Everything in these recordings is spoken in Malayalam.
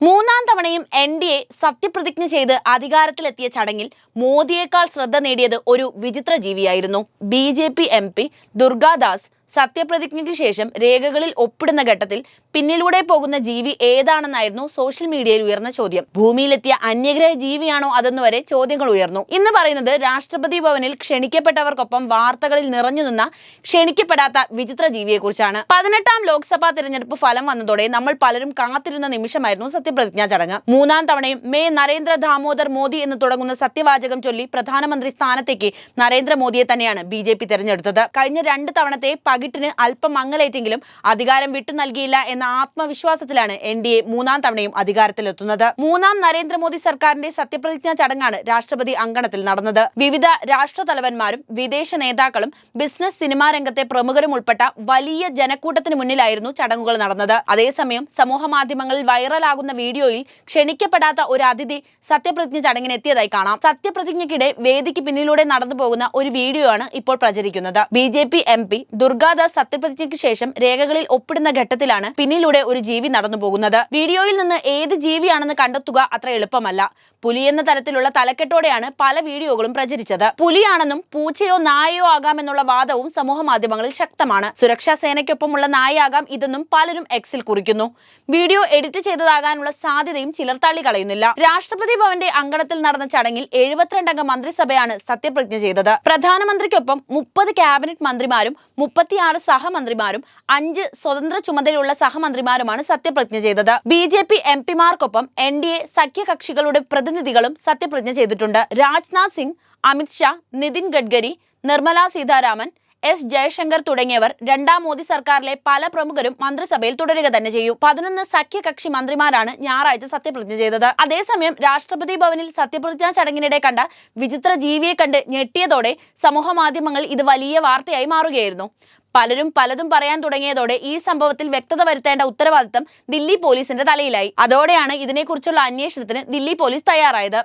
മൂന്നാം തവണയും എൻ.ഡി.എ സത്യപ്രതിജ്ഞ ചെയ്ത് അധികാരത്തിലെത്തിയ ചടങ്ങിൽ മോദിയേക്കാൾ ശ്രദ്ധ നേടിയത് ഒരു വിചിത്ര ജീവിയായിരുന്നു. ബി.ജെ.പി. എം.പി. ദുർഗാദാസ് സത്യപ്രതിജ്ഞയ്ക്ക് ശേഷം രേഖകളിൽ ഒപ്പിടുന്ന ഘട്ടത്തിൽ പിന്നിലൂടെ പോകുന്ന ജീവി ഏതാണെന്നായിരുന്നു സോഷ്യൽ മീഡിയയിൽ ഉയർന്ന ചോദ്യം. ഭൂമിയിലെത്തിയ അന്യഗ്രഹ ജീവിയാണോ അതെന്ന് വരെ ചോദ്യങ്ങൾ ഉയർന്നു. ഇന്ന് പറയുന്നത് രാഷ്ട്രപതി ഭവനിൽ ക്ഷണിക്കപ്പെട്ടവർക്കൊപ്പം വാർത്തകളിൽ നിറഞ്ഞു നിന്ന ക്ഷണിക്കപ്പെടാത്ത വിചിത്ര ജീവിയെക്കുറിച്ചാണ്. 18ാം ലോക്സഭാ തിരഞ്ഞെടുപ്പ് ഫലം വന്നതോടെ നമ്മൾ പലരും കാത്തിരുന്ന നിമിഷമായിരുന്നു സത്യപ്രതിജ്ഞാ ചടങ്ങ്. മൂന്നാം തവണയും മേ നരേന്ദ്ര ദാമോദർ മോദി എന്ന് തുടങ്ങുന്ന സത്യവാചകം ചൊല്ലി പ്രധാനമന്ത്രി സ്ഥാനത്തേക്ക് നരേന്ദ്രമോദിയെ തന്നെയാണ് ബി.ജെ.പി. തെരഞ്ഞെടുത്തത്. കഴിഞ്ഞ 2 തവണത്തെ പകിട്ടിന് അല്പം മങ്ങലേറ്റെങ്കിലും അധികാരം വിട്ടു നൽകിയില്ല എന്ന ആത്മവിശ്വാസത്തിലാണ് എൻ.ഡി.എ മൂന്നാം തവണയും അധികാരത്തിലെത്തുന്നത്. മൂന്നാം നരേന്ദ്രമോദി സർക്കാരിന്റെ സത്യപ്രതിജ്ഞാ ചടങ്ങാണ് രാഷ്ട്രപതി അങ്കണത്തിൽ നടന്നത്. വിവിധ രാഷ്ട്ര തലവന്മാരും വിദേശ നേതാക്കളും ബിസിനസ്, സിനിമാ രംഗത്തെ പ്രമുഖരും ഉൾപ്പെട്ട വലിയ ജനക്കൂട്ടത്തിന് മുന്നിലായിരുന്നു ചടങ്ങുകൾ നടന്നത്. അതേസമയം സമൂഹ മാധ്യമങ്ങളിൽ വൈറലാകുന്ന വീഡിയോയിൽ ക്ഷണിക്കപ്പെടാത്ത ഒരു അതിഥി സത്യപ്രതിജ്ഞ ചടങ്ങിന് എത്തിയതായി കാണാം. സത്യപ്രതിജ്ഞയ്ക്കിടെ വേദിക്ക് പിന്നിലൂടെ നടന്നു പോകുന്ന ഒരു വീഡിയോ ആണ് ഇപ്പോൾ പ്രചരിക്കുന്നത്. ബി.ജെ.പി. എം.പി. ദുർഗാദാസ് സത്യപ്രതിജ്ഞയ്ക്ക് ശേഷം രേഖകളിൽ ഒപ്പിടുന്ന ഘട്ടത്തിലാണ് പിന്നിലൂടെ ഒരു ജീവി നടന്നു പോകുന്നത്. വീഡിയോയിൽ നിന്ന് ഏത് ജീവിയാണെന്ന് കണ്ടെത്തുക അത്ര എളുപ്പമല്ല. പുലി എന്ന തരത്തിലുള്ള തലക്കെട്ടോടെയാണ് പല വീഡിയോകളും പ്രചരിച്ചത്. പുലിയാണെന്നും പൂച്ചയോ നായയോ ആകാമെന്നുള്ള വാദവും സമൂഹ മാധ്യമങ്ങളിൽ ശക്തമാണ്. സുരക്ഷാ സേനയ്ക്കൊപ്പമുള്ള നായയാകാം ഇതെന്നും പലരും എക്സിൽ കുറിക്കുന്നു. വീഡിയോ എഡിറ്റ് ചെയ്തതാകാനുള്ള സാധ്യതയും ചിലർ തള്ളിക്കളയുന്നില്ല. രാഷ്ട്രപതി ഭവന്റെ അങ്കണത്തിൽ നടന്ന ചടങ്ങിൽ 72 അംഗ മന്ത്രിസഭയാണ് സത്യപ്രതിജ്ഞ ചെയ്തത്. പ്രധാനമന്ത്രിക്കൊപ്പം 30 ക്യാബിനറ്റ് മന്ത്രിമാരും 36 സഹമന്ത്രിമാരും 5 സ്വതന്ത്ര ചുമതലയുള്ള സഹമന്ത്രിമാരുമാണ് സത്യപ്രതിജ്ഞ ചെയ്തത്. ബി.ജെ.പി. എം.പിമാർക്കൊപ്പം എൻ.ഡി.എ സഖ്യകക്ഷികളുടെ പ്രതിനിധികളും സത്യപ്രതിജ്ഞ ചെയ്തിട്ടുണ്ട്. രാജ്നാഥ് സിംഗ്, അമിത് ഷാ, നിതിൻ ഗഡ്കരി, നിർമ്മല സീതാരാമൻ, എസ് ജയശങ്കർ തുടങ്ങിയവർ 2ാം മോദി സർക്കാരിലെ പല പ്രമുഖരും മന്ത്രിസഭയിൽ തുടരുക തന്നെ ചെയ്യും. 11 സഖ്യകക്ഷി മന്ത്രിമാരാണ് ഞായറാഴ്ച സത്യപ്രതിജ്ഞ ചെയ്തത്. അതേസമയം രാഷ്ട്രപതി ഭവനിൽ സത്യപ്രതിജ്ഞാ ചടങ്ങിനിടെ കണ്ട വിചിത്ര ജീവിയെ കണ്ട് ഞെട്ടിയതോടെ സമൂഹ മാധ്യമങ്ങൾ ഇത് വലിയ വാർത്തയായി മാറുകയായിരുന്നു. പലരും പലതും പറയാൻ തുടങ്ങിയതോടെ ഈ സംഭവത്തിൽ വ്യക്തത വരുത്തേണ്ട ഉത്തരവാദിത്തം ദില്ലി പോലീസിന്റെ തലയിലായി. അതോടെയാണ് ഇതിനെക്കുറിച്ചുള്ള അന്വേഷണത്തിന് ദില്ലി പോലീസ് തയ്യാറായത്.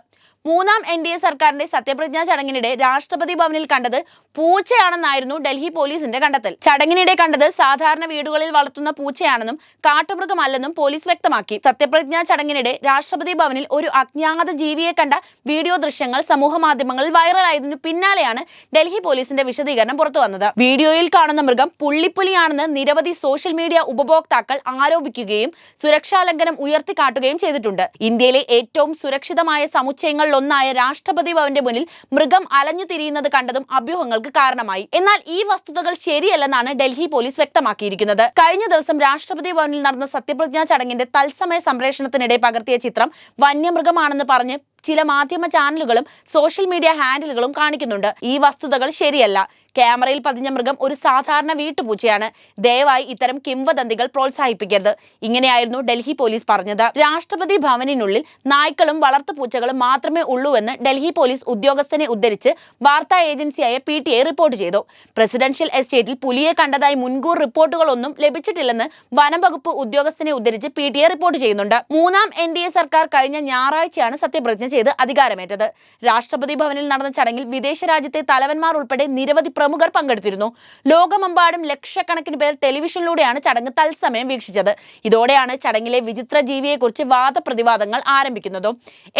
മൂന്നാം എൻ.ഡി.എ സർക്കാരിന്റെ സത്യപ്രതിജ്ഞാ ചടങ്ങിനിടെ രാഷ്ട്രപതി ഭവനിൽ കണ്ടത് പൂച്ചയാണെന്നായിരുന്നു ഡൽഹി പോലീസിന്റെ കണ്ടെത്തൽ. ചടങ്ങിനിടെ കണ്ടത് സാധാരണ വീടുകളിൽ വളർത്തുന്ന പൂച്ചയാണെന്നും കാട്ടുമൃഗമല്ലെന്നും പോലീസ് വ്യക്തമാക്കി. സത്യപ്രതിജ്ഞാ ചടങ്ങിനിടെ രാഷ്ട്രപതി ഭവനിൽ ഒരു അജ്ഞാത ജീവിയെ കണ്ട വീഡിയോ ദൃശ്യങ്ങൾ സമൂഹ മാധ്യമങ്ങളിൽ വൈറലായതിനു പിന്നാലെയാണ് ഡൽഹി പോലീസിന്റെ വിശദീകരണം പുറത്തുവന്നത്. വീഡിയോയിൽ കാണുന്ന മൃഗം പുള്ളിപ്പുലിയാണെന്ന് നിരവധി സോഷ്യൽ മീഡിയ ഉപഭോക്താക്കൾ ആരോപിക്കുകയും സുരക്ഷാ ലംഘനം ഉയർത്തിക്കാട്ടുകയും ചെയ്തിട്ടുണ്ട്. ഇന്ത്യയിലെ ഏറ്റവും സുരക്ഷിതമായ സമുച്ചയങ്ങൾ ഒന്നായ രാഷ്ട്രപതി ഭവന്റെ മുന്നിൽ മൃഗം അലഞ്ഞു തിരിയുന്നത് കണ്ടതും അഭ്യൂഹങ്ങൾക്ക് കാരണമായി. എന്നാൽ ഈ വസ്തുതകൾ ശരിയല്ലെന്നാണ് ഡൽഹി പോലീസ് വ്യക്തമാക്കിയിരിക്കുന്നത്. കഴിഞ്ഞ ദിവസം രാഷ്ട്രപതി ഭവനിൽ നടന്ന സത്യപ്രതിജ്ഞാ ചടങ്ങിന്റെ തത്സമയ സംപ്രേഷണത്തിനിടെ പകർത്തിയ ചിത്രം വന്യമൃഗമാണെന്ന് പറഞ്ഞ് ചില മാധ്യമ ചാനലുകളും സോഷ്യൽ മീഡിയ ഹാൻഡിലുകളും കാണിക്കുന്നുണ്ട്. ഈ വസ്തുതകൾ ശരിയല്ല. ക്യാമറയിൽ പതിഞ്ഞ മൃഗം ഒരു സാധാരണ വീട്ടുപൂച്ചയാണ്. ദയവായി ഇത്തരം കിംവദന്തികൾ പ്രോത്സാഹിപ്പിക്കരുത്. ഇങ്ങനെയായിരുന്നു ഡൽഹി പോലീസ് പറഞ്ഞത്. രാഷ്ട്രപതി ഭവനിനുള്ളിൽ നായ്ക്കളും വളർത്തുപൂച്ചകളും മാത്രമേ ഉള്ളൂവെന്ന് ഡൽഹി പോലീസ് ഉദ്യോഗസ്ഥനെ ഉദ്ധരിച്ച് വാർത്താ ഏജൻസിയായ PTI റിപ്പോർട്ട് ചെയ്തു. പ്രസിഡൻഷ്യൽ എസ്റ്റേറ്റിൽ പുലിയെ കണ്ടതായി മുൻകൂർ റിപ്പോർട്ടുകളൊന്നും ലഭിച്ചിട്ടില്ലെന്ന് വനം വകുപ്പ് ഉദ്യോഗസ്ഥനെ ഉദ്ധരിച്ച് PTI റിപ്പോർട്ട് ചെയ്യുന്നുണ്ട്. മൂന്നാം എൻ.ഡി.എ സർക്കാർ കഴിഞ്ഞ ഞായറാഴ്ചയാണ് സത്യപ്രതിജ്ഞ ചെയ്ത് അധികാരമേറ്റത്. രാഷ്ട്രപതി ഭവനിൽ നടന്ന ചടങ്ങിൽ വിദേശ രാജ്യത്തെ തലവന്മാർ ഉൾപ്പെടെ നിരവധി പ്രമുഖർ പങ്കെടുത്തിരുന്നു. ലോകമെമ്പാടും ലക്ഷക്കണക്കിന് പേർ ടെലിവിഷനിലൂടെയാണ് ചടങ്ങ് തത്സമയം വീക്ഷിച്ചത്. ഇതോടെയാണ് ചടങ്ങിലെ വിചിത്ര ജീവിയെക്കുറിച്ച് വാദപ്രതിവാദങ്ങൾ ആരംഭിക്കുന്നതും.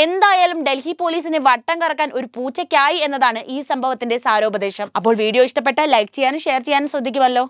എന്തായാലും ഡൽഹി പോലീസിനെ വട്ടം കറക്കാൻ ഒരു പൂച്ചയ്ക്കായി എന്നതാണ് ഈ സംഭവത്തിന്റെ സാരോപദേശം. അപ്പോൾ വീഡിയോ ഇഷ്ടപ്പെട്ടാൽ ലൈക്ക് ചെയ്യാനും ഷെയർ ചെയ്യാനും ശ്രദ്ധിക്കുമല്ലോ.